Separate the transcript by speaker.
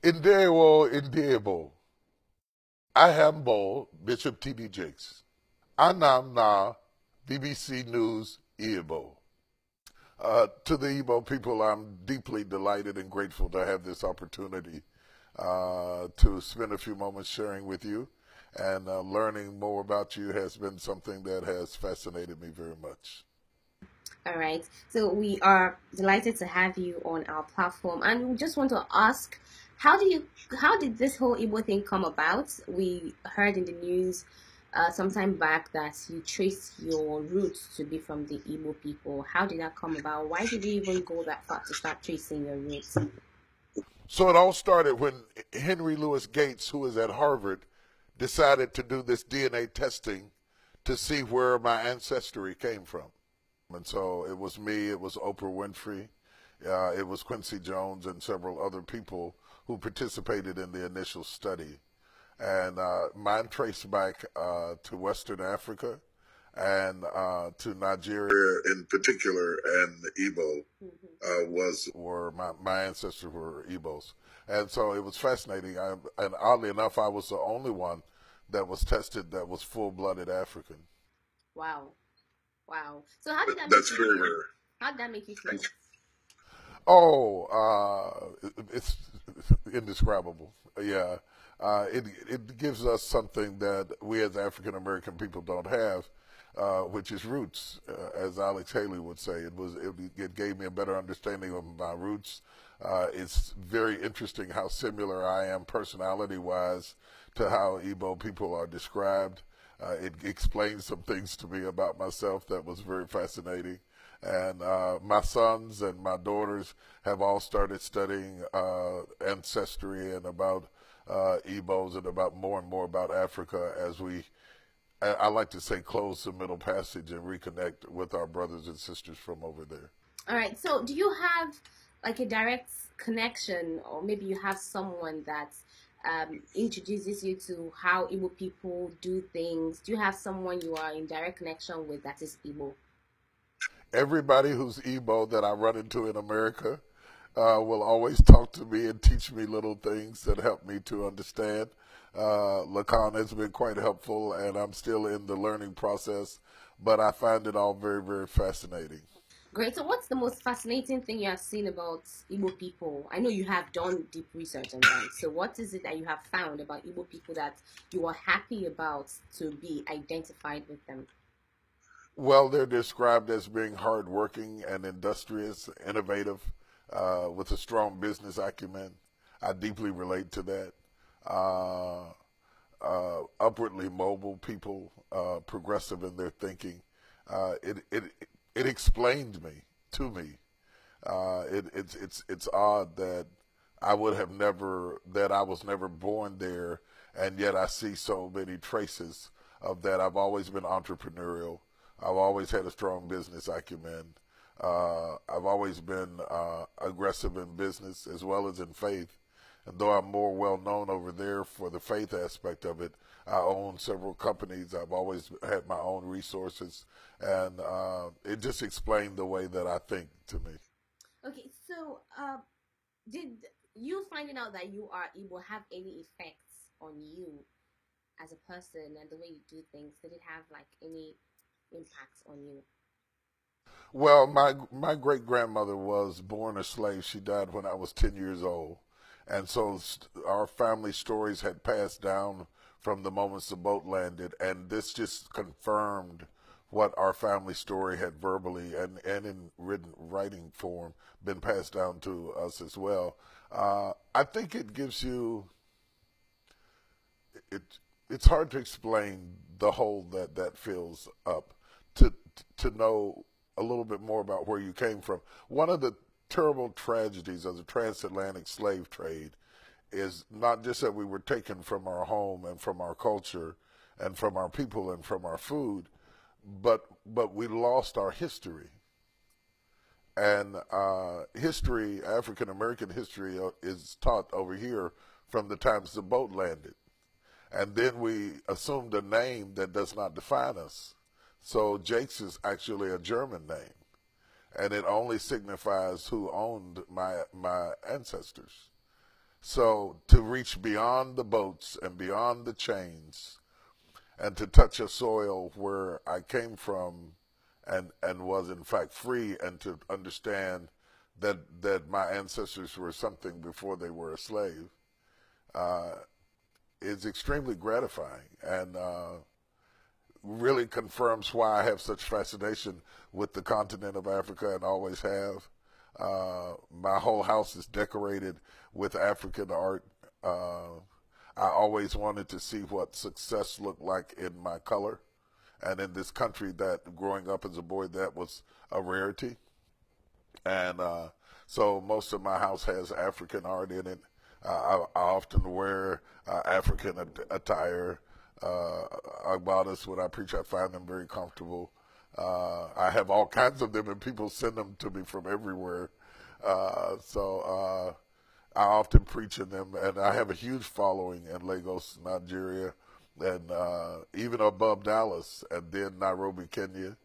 Speaker 1: Indewo, Indebo. Ahambo, Bishop T.D. Jakes. Anam na BBC News Igbo. To the Igbo people, I'm deeply delighted and grateful to have this opportunity to spend a few moments sharing with you. And learning more about you has been something that has fascinated me very much.
Speaker 2: All right. So we are delighted to have you on our platform, and we just want to ask, how did this whole Igbo thing come about? We heard in the news some time back that you traced your roots to be from the Igbo people. How did that come about? Why did you even go that far to start tracing your roots?
Speaker 1: So it all started when Henry Louis Gates, who is at Harvard, decided to do this DNA testing to see where my ancestry came from. And so it was me, it was Oprah Winfrey, it was Quincy Jones, and several other people who participated in the initial study. And mine traced back to Western Africa and to Nigeria in particular, and Igbo were my ancestors were Igbos. And so it was fascinating. And oddly enough, I was the only one that was tested that was full-blooded African.
Speaker 2: Wow, wow. So how did that make
Speaker 1: That's
Speaker 2: you
Speaker 1: very
Speaker 2: feel?
Speaker 1: rare.
Speaker 2: How did that make you feel?
Speaker 1: Oh, it's indescribable. Yeah, it gives us something that we as African American people don't have, which is roots. As Alex Haley would say, it gave me a better understanding of my roots. It's very interesting how similar I am personality wise to how Igbo people are described. It explains some things to me about myself that was very fascinating. And my sons and my daughters have all started studying ancestry and about Igbos and about more and more about Africa as I like to say, close the Middle Passage and reconnect with our brothers and sisters from over there.
Speaker 2: All right. So, do you have like a direct connection, or maybe you have someone that introduces you to how Igbo people do things? Do you have someone you are in direct connection with that is Igbo?
Speaker 1: Everybody who's Igbo that I run into in America will always talk to me and teach me little things that help me to understand. Lacan has been quite helpful, and I'm still in the learning process, but I find it all very, very fascinating.
Speaker 2: Great. So, what's the most fascinating thing you have seen about Igbo people? I know you have done deep research on them. So, what is it that you have found about Igbo people that you are happy about to be identified with them?
Speaker 1: Well, they're described as being hardworking and industrious, innovative, with a strong business acumen. I deeply relate to that. Uh, Upwardly mobile people, progressive in their thinking. It explained me to me. It's odd that I was never born there, and yet I see so many traces of that. I've always been entrepreneurial. I've always had a strong business acumen. I've always been aggressive in business as well as in faith. And though I'm more well known over there for the faith aspect of it, I own several companies. I've always had my own resources, and it just explained the way that I think to me.
Speaker 2: Okay, so did you finding out that you are Igbo have any effects on you as a person and the way you do things? Did it have like any impacts on you?
Speaker 1: Well, my great grandmother was born a slave. She died when I was 10 years old, and so our family stories had passed down from the moments the boat landed, and this just confirmed what our family story had verbally and in writing form been passed down to us as well. I think it gives you it. It's hard to explain the hole that fills up to to know a little bit more about where you came from. One of the terrible tragedies of the transatlantic slave trade is not just that we were taken from our home and from our culture and from our people and from our food, but we lost our history. And history, African American history, is taught over here from the times the boat landed. And then we assumed a name that does not define us. So Jakes is actually a German name, and it only signifies who owned my ancestors. So to reach beyond the boats and beyond the chains and to touch a soil where I came from and was in fact free, and to understand that my ancestors were something before they were a slave, uh, is extremely gratifying, and really confirms why I have such fascination with the continent of Africa and always have. My whole house is decorated with African art. I always wanted to see what success looked like in my color. And in this country, that growing up as a boy, that was a rarity. And so most of my house has African art in it. I often wear African attire. Agbadas, when I preach, I find them very comfortable. I have all kinds of them, and people send them to me from everywhere. So I often preach in them, and I have a huge following in Lagos, Nigeria, and even above Dallas, and then Nairobi, Kenya.